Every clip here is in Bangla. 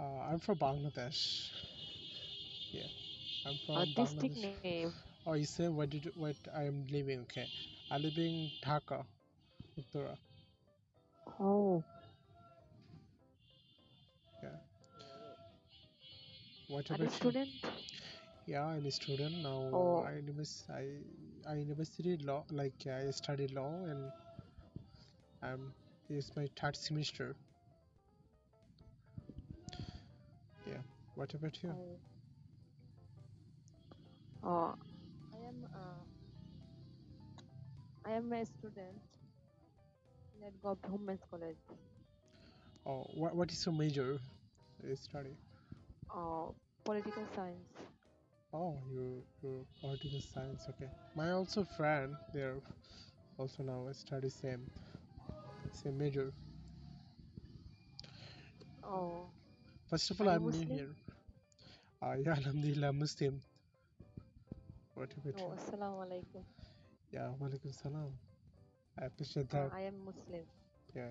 I'm from Bangladesh. Yeah, I'm from District Bangladesh. name. Oh, you say what I am living? Okay, I live in Dhaka, Uttara. Oh, Yeah. What are you about you? student? Yeah, I'm a student now. Oh, I university law. Like I study law, and I'm it's my third semester. Yeah. What about you? oh, oh. I am uh, I am a student at Government College. Oh, what is your major? Study. Uh, Political science. Oh, you political science. Okay. My also friend there also now study same major. Oh, First of all, are you I'm new Muslim? here. Yeah, Alhamdulillah, Muslim. What about Oh, you? Assalamu alaikum. Yeah, Walaikum Salam. I appreciate that. I am Muslim. Yeah.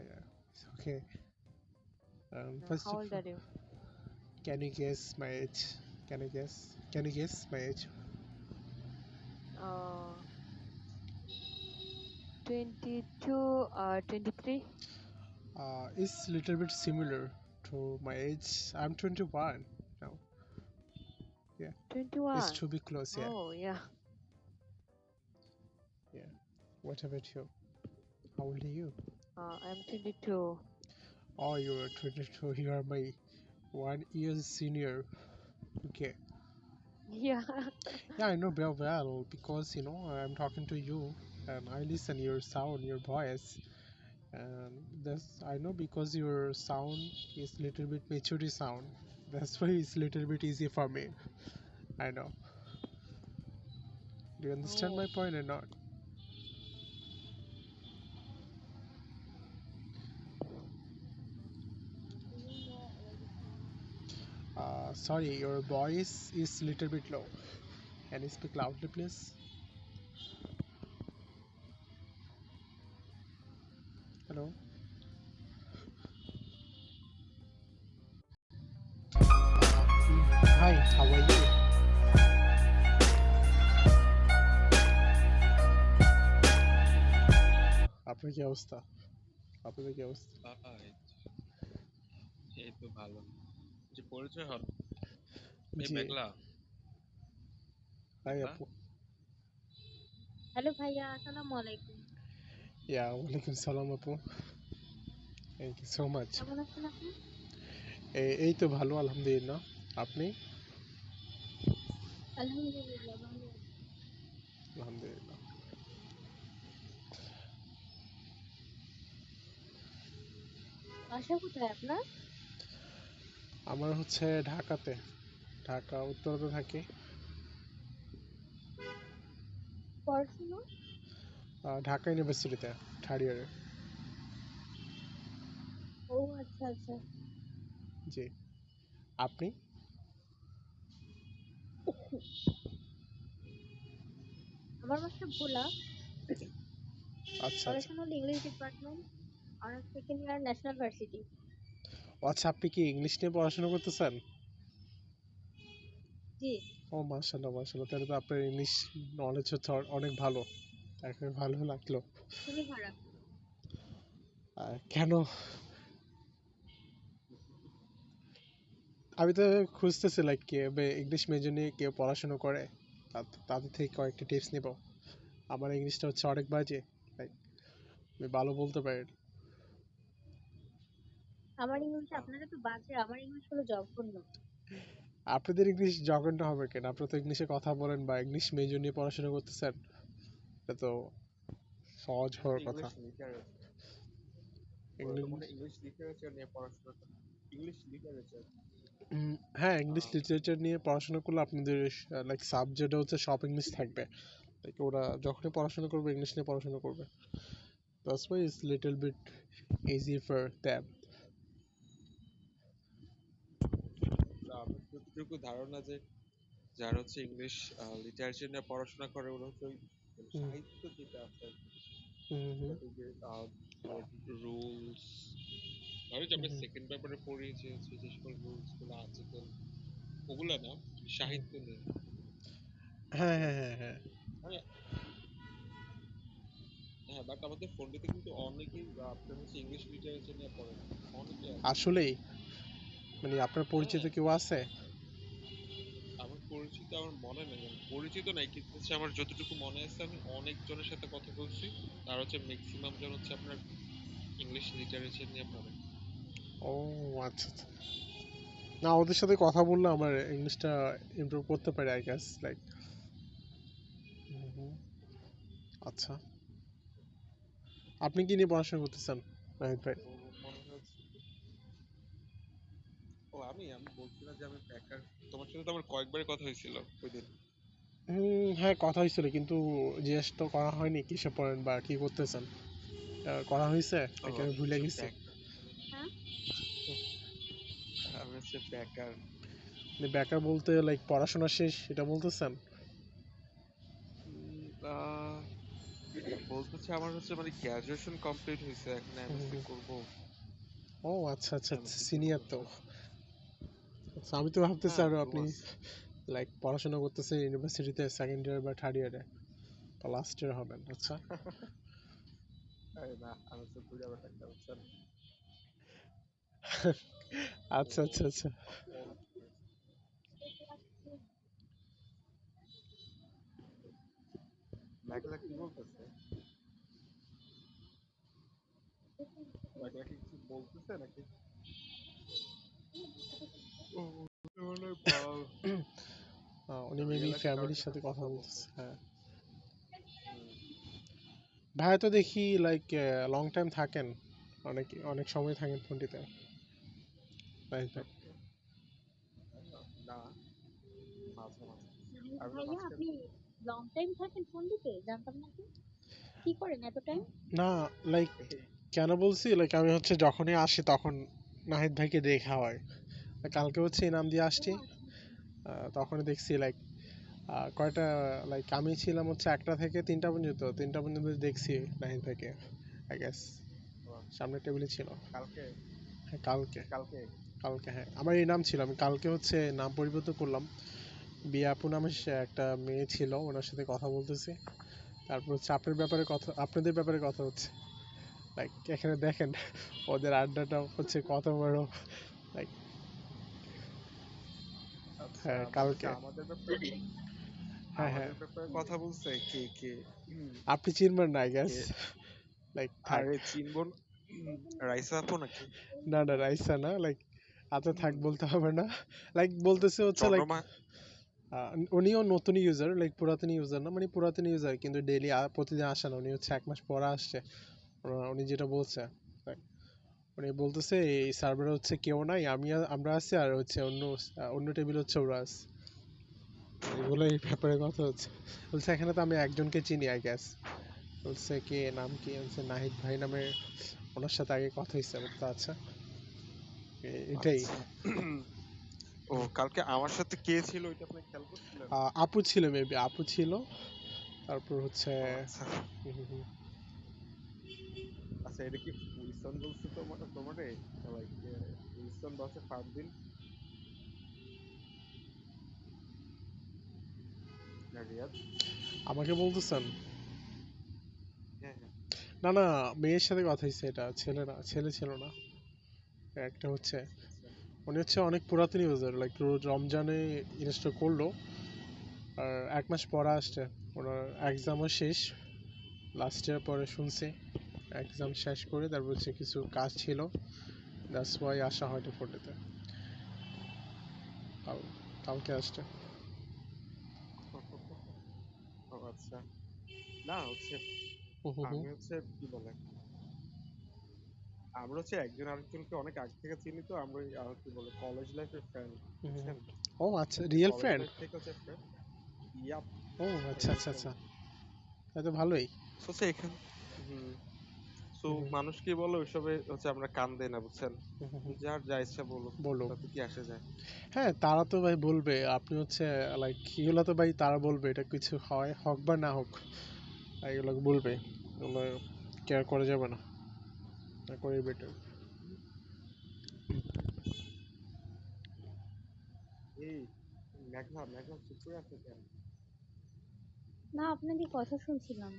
It's okay. First How of old all, are you? can you guess my age? Can you guess? Can you guess my age? Uh, 22, 23, It's little bit similar to my age. I'm 21 now. Yeah, it's 21. to be close. Yeah, Oh, yeah. yeah. What about you? How old are you? I'm 22. Oh, you're 22. You are my 1 year senior. Okay. Yeah. Yeah, I know very well because I'm talking to you and I listen your sound, your voice, and that's I know because your sound is little bit maturity sound. That's why it's little bit easy for me. I know. Do you understand my Oh, point or not? Sorry, your voice is little bit low. Can you speak loudly, please? Hello. Hi, how are you? আপনার কি অবস্থা? আপনাদের কি অবস্থা? হাই, এই তো ভালো। যে পরিচয় হন, এই জি, মেঘলা, হাই মেঘলা। আপু। হ্যালো ভাইয়া, আসসালামু আলাইকুম। ইয়া ওয়ালাইকুম সালাম আপু। Thank you so much. কেমন আছেন আপনি? এই তো ভালো আলহামদুলিল্লাহ। আপনি? আলহামদুলিল্লাহ ভালো আছি। আলহামদুলিল্লাহ। বাসা কোথায় আপনার? আমার হচ্ছে ঢাকাতে, ঢাকা উত্তরাতে থাকি। পড়াশোনা? ঢাকা ইউনিভার্সিটিতে থার্ড ইয়ারে। ও আচ্ছা আচ্ছা। জি। আপনি? আমার বাসা ভোলা। আচ্ছা আচ্ছা। পড়াশোনা হলো English department, honours second year, national varsity. ও আচ্ছা, আপনি কি ইংলিশ নিয়ে পড়াশোনা করতেছেন? জি। ও মাশাআল্লাহ মাশাআল্লাহ, তাহলে তো আপনার ইংলিশ নলেজ হচ্ছে অনেক ভালো। তাকে ভালো লাগলো। খুবই খারাপ। কেন? আমি তো খুঁজতেছি লাইক কেউ ইংলিশ মেজর নিয়ে কেউ পড়াশোনা করে, তাদের থেকে কয়েকটা টিপস নিব। আমার ইংলিশটা হচ্ছে অনেক বাজে, লাইক আমি ভালো বলতে পারি না। আমার ইংলিশ, আপনারা তো বাজে, আমার ইংলিশ হলো জঘন্য। আপনাদের ইংলিশ জঘন্য হবে কেন? আপনারা তো ইংলিশে কথা বলেন বা ইংলিশ মেজর নিয়ে পড়াশোনা করতেছেন, এটা তো সহজ এটা তো হওয়ার কথা। ইংলিশ লিটারেচার, ওরা তো ইংলিশ মনে হয় ইংলিশ লিটারেচার নিয়ে পড়াশোনা করে। English literature. হ্যাঁ, ইংলিশ লিটারেচার নিয়ে পড়াশোনা করলে আপনাদের লাইক সাবজেক্ট হচ্ছে সব ইংলিশ থাকবে। লাইক ওরা যখনই পড়াশোনা করবে ইংলিশ নিয়ে পড়াশোনা করবে। That's why it's little bit easy for them. আমার যতটুকু ধারণা যে যারা হচ্ছে ইংলিশ লিটারেচার নিয়ে পড়াশোনা করে ওরা হচ্ছে ওই মানে হুম সাহিত্য যেটা আছে আর কি, হুম হুম। ওই যে রুলস ধরো যে আমরা হুম, সেকেন্ড পেপারে পড়ি যে হচ্ছে যে সকল রুলস গুলো আর্টিকেল ওগুলা না, হুম। সাহিত্য নিয়ে। হ্যাঁ হ্যাঁ হ্যাঁ হ্যাঁ। মানে হ্যাঁ, বাট আমাদের ফোনটিতে কিন্তু অনেকেই আপনার হচ্ছে ইংলিশ লিটারেচার নিয়ে পড়ে না, অনেকেই আছে। আসলেই মানে আপনার পরিচিত হ্যাঁ, কেউ আছে? আমার পরিচিত, আমার মনে নেই, মানে পরিচিত নাই, কিন্তু হচ্ছে আমার যতটুকু মনে আছে আমি অনেকজনের সাথে কথা বলছি, তার হচ্ছে ম্যাক্সিমাম জন হচ্ছে আপনার ইংলিশ লিটারেচার নিয়ে পড়ে। ও আচ্ছা আচ্ছা। না, ওদের সাথে কথা বললে আমার ইংলিশটা ইমপ্রুভ করতে পারে আই গেস লাইক। আচ্ছা, আপনি কি নিয়ে পড়াশোনা করতেছেন নাহিদ ভাই? তো মনে হচ্ছে, ও আমি বলছিলাম যে আমি বেকার। তোমার সাথে তো আমার কয়েকবারই কথা হয়েছিল ওই দিন। হ্যাঁ, কথা হয়েছিল কিন্তু জিজ্ঞেস তো করা হয়নি কিসে পড়েন বা কি করতেছেন। করা হয়েছে ও নাকি আমি আমি ভুলে হচ্ছে গেছি? বেকার। হ্যাঁ, আমি হচ্ছে বেকার। মানে বেকার বলতে লাইক পড়াশোনা শেষ এটা বলতেছেন? উম, আহ, বলতেছে আমার হচ্ছে মানে গ্রাজুয়েশন কমপ্লিট হয়েছে, এখন হুম, এমএসসি হুম। করব। ও আচ্ছা আচ্ছা, এমএসসি করব সিনিয়র তো। তো। আচ্ছা, আমি তো ভাবতেছি হ্যাঁ, আরো 2 আপনি মাস। লাইক পড়াশোনা করতেছেন ইউনিভার্সিটিতে সেকেন্ড ইয়ার বা থার্ড ইয়ারে, লাস্ট ইয়ার হবেন। আচ্ছা। আরে না, আমি হচ্ছে ঘুরে বেড়াতে একটা বুঝছেন। ও আচ্ছা আচ্ছা আচ্ছা। অল- মেঘলা কি বলতেছে? মেঘলা কি কিছু বলতেছে নাকি? ও, মানে উনি মেবি রিয়েল লাইফে কারোর ফ্যামিলির সাথে সাথে কথা কথা বলতে। বলতেছে, হ্যাঁ। হুম, ভাইয়া তো দেখি লাইক লং টাইম থাকেন, অনেক অনেক সময় থাকেন ফোনটিতে, রাইট ভাই? না, মাঝে মাঝে। নাহিদ আমি যেমন ভাইয়া আজকে, আপনি লং টাইম থাকেন ফোন দিতে, জানতাম না তো। কি করেন এত টাইম? না, লাইক এই কেন বলছি লাইক আমি হচ্ছে যখনই আসি তখন নাহিদ ভাইকে দেখা হয়। কালকে হচ্ছে ইনাম দিয়ে ও আসছি, আচ্ছা আচ্ছা। তখনই দেখছি লাইক কয়টা, লাইক আমি ছিলাম হচ্ছে 1টা থেকে 3টা পর্যন্ত, 3টা পর্যন্ত দেখছি নাহিদ ভাইকে আই গেস, সামনের টেবিলে ছিল। কালকে, হ্যাঁ কালকে। কালকে কালকে হ্যাঁ, আমার এই নাম ছিল, আমি কালকে হচ্ছে নাম পরিবর্তন করলাম। বিয়ে আপু নামে একটা মেয়ে ছিল, ওনার সাথে কথা বলতেছি। তারপর হচ্ছে আপনার ব্যাপারে কথা, আপনাদের ব্যাপারে কথা হচ্ছে। লাইক এখানে দেখেন ওদের আড্ডাটা হচ্ছে কত বড়। লাইক আচ্ছা, হ্যাঁ মনে হচ্ছে কালকে। আমাদের ব্যাপারে, হ্যাঁ হ্যাঁ, আমাদের ব্যাপারে কথা বলছে কে কে? আপনি চিনবেন না আই গেস, কে? লাইক থাক। আরে চিনবো না। রাইসা আপু নাকি? না না, রাইসা না, লাইক আচ্ছা থাক, হুম, বলতে হবে না। লাইক বলতেছে হচ্ছে লাইক চন্দ্রমা। উনিও নতুন ইউজার, লাইক পুরাতন ইউজার না, মানে পুরাতন ইউজার কিন্তু ডেইলি প্রতিদিন আসে না, উনি হচ্ছে 1 মাস পরে আসছে। উনি যেটা বলছে, like, উনি বলতেছে এই সার্ভারে হচ্ছে কেউ নাই, আমরা আছি আর হচ্ছে অন্য অন্য টেবিল হচ্ছে ওরা আছে। এগুলো এই ব্যাপারে কথা হচ্ছে। বলছে এখানে তো আমি একজনকে চিনি আই গেস। বলছে কে, নাম কি? বলছে নাহিদ ভাই নামে, ওনার সাথে আগে কথা হয়েছে। বলতে আচ্ছা, এটাই। আচ্ছা। ও, কালকে আমার সাথে কে ছিল ওইটা আপনি খেয়াল করছিলেন? আপু ছিল, মেবি আপু ছিল। তারপর হচ্ছে ও আচ্ছা। হুম, হুম, হুম। আচ্ছা, এটা কি উইলসন বলছে তোমারে? লাইক উইলসন বলছে ফারদিন না রিয়াদ? আমাকে বলতেছেন? হ্যাঁ হ্যাঁ। না না, মেয়ের সাথে কথা হয়েছে, এটা ছেলে না, ছেলে ছিল না। একটা হচ্ছে আচ্ছা, উনি হচ্ছে অনেক পুরাতন ইউজার, লাইক রমজানে ইনস্টল করলো আর 1 মাস পরে আসছে। ওনার এক্সামও শেষ লাস্ট ইয়ার, পরে শুনছি এক্সাম শেষ করে তারপর হচ্ছে কিছু কাজ ছিল, দ্যাটস ওয়াই আসা হয়তো ফোর্টিতে। কাল কালকে আসছে। ও আচ্ছা। না হচ্ছে, হুম হুম হুম আমি হচ্ছে কি বলে, আমরা হচ্ছে একজন আরেকজনকে অনেক আগে থেকে চিনি, তো আমরা কি বলে কলেজ লাইফের ফ্রেন্ড, হুম হুম। বুঝছেন? ও আচ্ছা, রিয়েল কলেজ ফ্রেন্ড। লাইফ থেকে হচ্ছে ফ্রেন্ড। ইয়াপ, ও আচ্ছা রিয়েল আচ্ছা ফ্রেন্ড। আচ্ছা, তাহলে তো ভালোই। হচ্ছে এখানে, হুম, সো হুম হুম মানুষ কি বলে ওইসবে হচ্ছে আমরা কান দেই না, বুঝছেন? হুম হুম হুম। যার যা ইচ্ছা বলুক, বলো। তাতে কি আসে যায়? হ্যাঁ, তারা তো ভাই বলবে, আপনি হচ্ছে লাইক এগুলো তো ভাই তারা বলবে, এটা কিছু হয় হোক বা না হোক, এগুলো বলবে, এগুলো কেয়ার করা যাবে না, না করে বেটার। এই মেঘলা মেঘলা চুপ করে আছে কেন? না, আপনাদের কথা শুনছিলাম।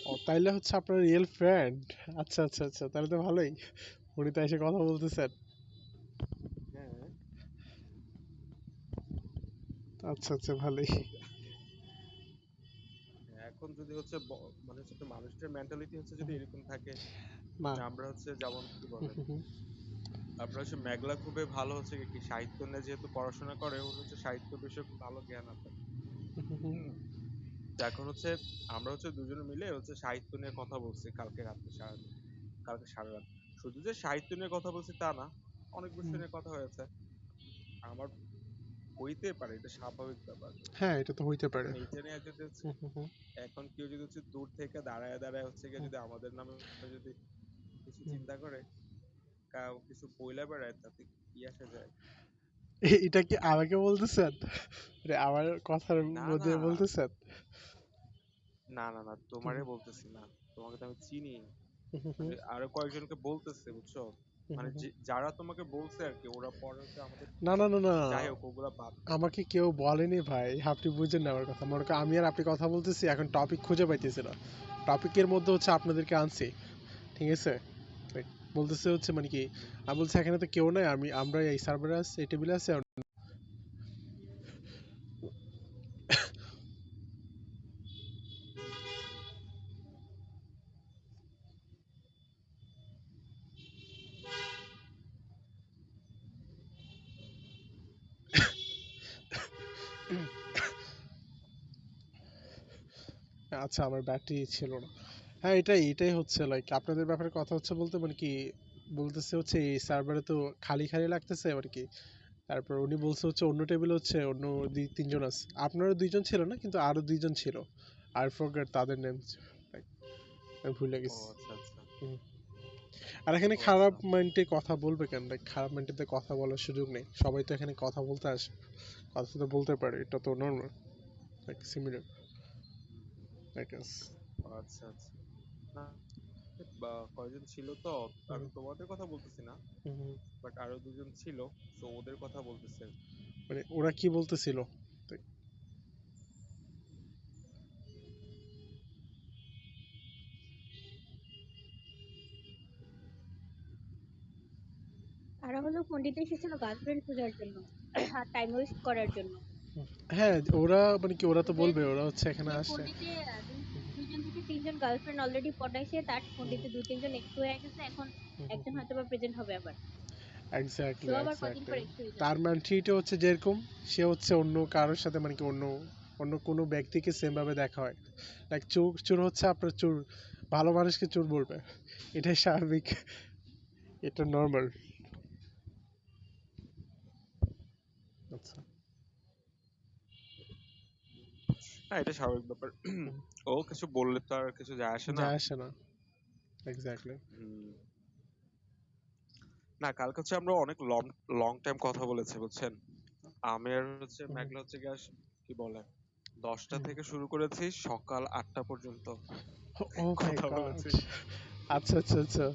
ও তাইলে হচ্ছে আপনার রিয়েল ফ্রেন্ড। আচ্ছা আচ্ছা আচ্ছা, তাহলে তো ভালোই। উনি তো এসে কথা বলতেছেন। হ্যাঁ, আচ্ছা আচ্ছা, ভালোই। এখন যদি হচ্ছে মানে হচ্ছে একটা মানুষের মেন্টালিটি হচ্ছে যদি এরকম থাকে, না। আমরা হচ্ছে যেমন কি বলে, হুম, হুম, আপনার হচ্ছে মেঘলা খুবই ভালো হচ্ছে কি সাহিত্য নিয়ে যেহেতু পড়াশোনা করে, ওর হচ্ছে সাহিত্য বিষয়ক ভালো জ্ঞান আছে। হুম, হুম, হুম। তো এখন হচ্ছে আমরা হচ্ছে দুজনে মিলে হচ্ছে সাহিত্য নিয়ে কথা বলছি কালকে রাত্রে সারাদিন, কালকে সারা রাত। শুধু যে সাহিত্য নিয়ে কথা বলছি তা না, অনেক হুম। বিষয় নিয়ে কথা হয়েছে। আমার হইতে পারে, এটা স্বাভাবিক ব্যাপার। হ্যাঁ, এটা তো হইতে পারে। এখন এইটা নিয়ে যদি হচ্ছে, হুম, হুম, হুম, এখন কেউ যদি হচ্ছে দূর থেকে দাঁড়ায় দাঁড়ায় হচ্ছে গিয়ে হুম, যদি আমাদের নামে যদি কিছু হুম। চিন্তা করে, কাউ কিছু বইলা বেড়ায়, তাতে কি আসে যায়? এটা কি আমাকে বলতেছেন? মানে আমার কথার না মধ্যে না বলতেছেন? না না না, হুম, তোমারে বলতেছি না, তোমাকে তো আমি চিনি। হুম, হুম, মানে হুম, আরো কয়েকজনকে বলতেছে, বুঝছো? হুম, মানে হুম। যারা তোমাকে বলছে আর কি, ওরা পরে হচ্ছে আমাদের, না না না না, যাই হোক ওগুলা বাদ দাও। আমাকে কেউ বলেনি ভাই, আপনি বুঝেন না আমার কথা। মনে করেন আমি আর আপনি কথা বলতেছি, এখন টপিক খুঁজে পাইতেছি না। টপিকের মধ্যে হচ্ছে আপনাদেরকে আনছি, ঠিক আছে? Like, বলতেছে হচ্ছে মানে কি, আমি বলছি এখানে তো কেউ নাই, আমরা এই সার্ভারে আছি, এই টেবিলে আছি। আচ্ছা, আমার ব্যাটারি ছিল না। হ্যাঁ, এটাই এটাই হচ্ছে লাইক আপনাদের ব্যাপারে কথা হচ্ছে বলতে মানে কি, বলতেছে হচ্ছে এই সার্ভারে তো খালি খালি লাগতেছে আর কি। তারপর উনি বলছে হচ্ছে অন্য টেবিলে হচ্ছে অন্য দুই তিনজন আছে, আপনারও দুইজন ছিল না কিন্তু আরো দুইজন ছিল। আই ফরগেট তাদের নেম, আমি ভুলে ও গেছি। আচ্ছা আচ্ছা। হুম। আর এখানে ও খারাপ আচ্ছা। মাইন্ডে কথা বলবে কেন? লাইক খারাপ মাইন্ডে কথা বলার সুযোগ নেই, সবাই তো এখানে কথা বলতে আসে, কথা তো বলতে পারে, এটা তো normal, like similar, I guess. ও আচ্ছা আচ্ছা। না, বা কয়জন ছিল তো, আমি তোমাদের কথা বলতেছি না, বাট আরো দুজন ছিল, তো ওদের কথা বলতেছে। মানে ওরা কি বলতেছিল? তারা হলো পন্ডিতে এসেছিল গার্লফ্রেন্ড খোঁজার জন্য আর টাইম ওয়েস্ট করার জন্য। হ্যাঁ, ওরা মানে কি, ওরা তো ওদের বলবে ওরা হচ্ছে এখানে যে আসে। পন্ডিতে দুইজন থেকে তিনজন গার্লফ্রেন্ড অলরেডি পটাইছে, তার পন্ডিতে দুই তিনজন এক্স হয়ে গেছে, এখন একজন হয়তো বা প্রেজেন্ট হবে আবার। এক্স্যাক্টলি সেও আবার কদিন এক্স্যাক্টলি। পর এক্স হয়ে যাবে। তার মেন্টালিটি হচ্ছে যেরকম, সে হচ্ছে অন্য কারোর সাথে মানে কি অন্য অন্য কোনো ব্যক্তিকে সেম ভাবে দেখা হয়। লাইক চোর চোর হচ্ছে আপনার চোর, ভালো মানুষকে চোর বলবে, এটাই স্বাভাবিক, এটা নর্মাল। আচ্ছা। না, এটা স্বাভাবিক ব্যাপার। হুম, ও কিছু বললে তো আর কিছু যায় আসে না। যায় আসে না, এক্স্যাক্টলি। হুম। না, কালকে হচ্ছে আমরা অনেক লং লং টাইম কথা বলেছি, বুঝছেন? আমের হচ্ছে মেঘলা হচ্ছে গ্যাস, কি বলে, 10টা থেকে শুরু করেছি সকাল 8টা পর্যন্ত ও মাই কথা গড। বলেছি। আচ্ছা আচ্ছা আচ্ছা।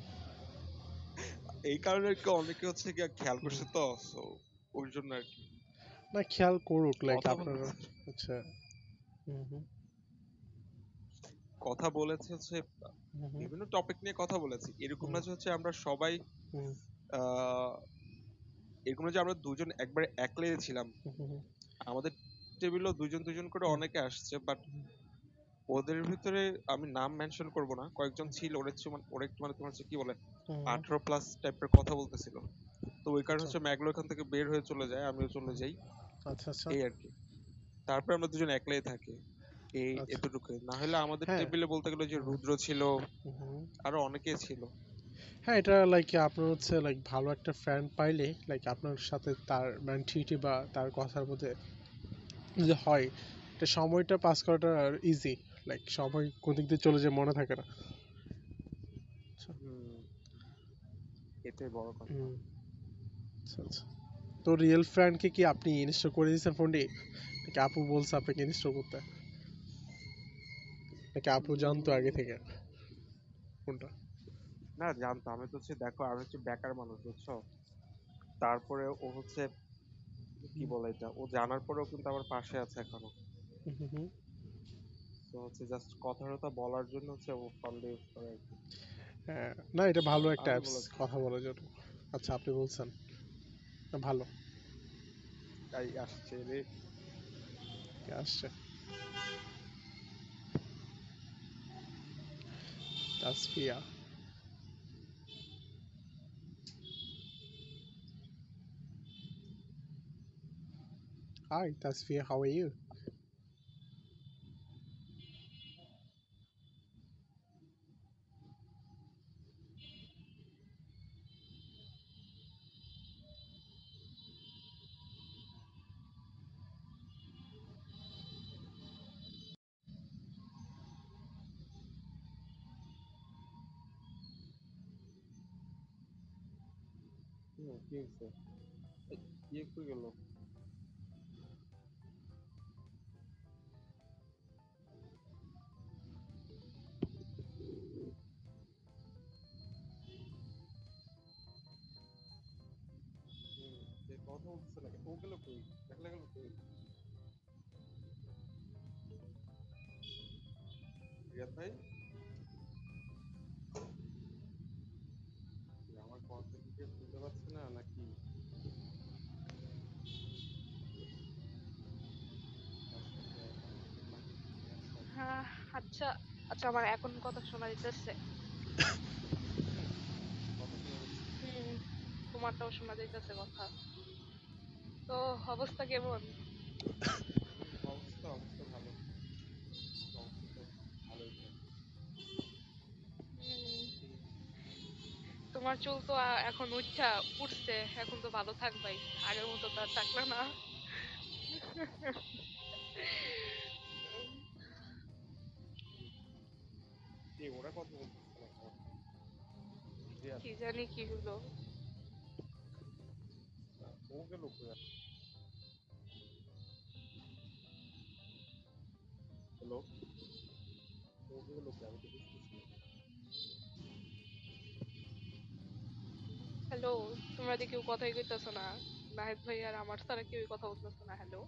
এই কারণে আর কি অনেকে হচ্ছে কি খেয়াল হুম। করছে তো, so ওই জন্য আর কি না, খেয়াল করুক, লাইক কথা আপনারা বলেছে। আচ্ছা। হুম হুম কথা বলেছে হচ্ছে হুম হুম বিভিন্ন টপিক নিয়ে কথা বলেছি, এরকম হুম না যে হচ্ছে আমরা সবাই হুম আহ এরকম না যে আমরা দুজন একবারে একলাই ছিলাম। হুম হুম আমাদের টেবিলও দুজন দুজন করে হুম অনেকে আসছে, বাট ওদের ভিতরে আমি নাম মেনশন করব না, কয়েকজন ছিল ওরা একটু মানে তোমার হচ্ছে কি বলে হুম, 18+ টাইপের কথা বলতেছিল। তো ওই কারণে আচ্ছা হচ্ছে ম্যাগলো এখান থেকে বের হয়ে চলে যায়, আমিও চলে যাই, আচ্ছা আচ্ছা এই আর কি। তারপরে আমরা দুজন একলাই থাকি, এই আচ্ছা। এতটুকুই। না হলে আমাদের হ্যাঁ। টেবিলে বলতে গেলে যে হুম, রুদ্র ছিল, হুম। আরো অনেকেই ছিল। হ্যাঁ, এটা লাইক আপনার হচ্ছে লাইক ভালো একটা ফ্রেন্ড পাইলে, লাইক আপনার সাথে তার মেন্টালিটি বা তার কথার মধ্যে যদি হয়, এটা সময়টা পাস করাটা ইজি, লাইক সময় কোন দিক দিয়ে চলে যায় মনে থাকে না। আচ্ছা। হুম, এটাই বড় কথা। হুম, আচ্ছা আচ্ছা। তো রিয়েল ফ্রেন্ডকে কি আপনি ইনস্টল করে দিয়েছেন ফোনটি, নাকি আপু বলছে আপনাকে ইনস্টল করতে, নাকি আপু জানতো আগে উম, থেকে কোনটা? না, জানতো। আমি তো হচ্ছে দেখো, আমি হচ্ছে বেকার মানুষ, বুঝছো? তারপরে ও হচ্ছে কি হুম, বলে এটা, ও জানার পরেও কিন্তু আমার পাশে আছে এখনো। হুম, হুম, হুম। তো হচ্ছে জাস্ট কথা টথা বলার জন্য হচ্ছে ও ফোনটা ইউজ করে আর কি। হ্যাঁ, না এটা ভালো একটা আমি অ্যাপস বলেছি কথা বলার জন্য। আচ্ছা আপনি বলছেন, না, ভালো। তাই আসছে রে। কে আসছে? Tasfia. Hi Tasfia, how are you? কি হয়েছে? এই, ইয়ে কই গেল? যে কথা বলতেছে না, ও গেল কই? একলা গেল কই? রিয়াদ ভাই, কি আমার কথা কি কেউ শুনতে পাচ্ছে না নাকি? হ্যাঁ, আচ্ছা আচ্ছা, আমার এখন কথা শোনা যাইতেছে। কথা শোনা যাচ্ছে? হুম, তোমারটাও শোনা যাইতেছে কথা। তো অবস্থা কেমন? অবস্থা অবস্থা ভালো। অবস্থা তো ভালোই থাকে। হুম, তোমার চুল তো এখন উঠছে, এখন তো ভালো থাকবাই, আগের মতো তো আর থাকলো না। কে ওরা কথা বলতেছে না কেন? রিয়াদ, কি জানি কি হলো। ও গেল কই? হ্যালো, ও গেল কই? আমি তো বুঝতেছি না। হ্যালো, তোমরা যে কেউ কথাই কইতেছো না, নাহিদ ভাই আর আমার ছাড়া কেউ কথা বলতেছো না। হ্যালো।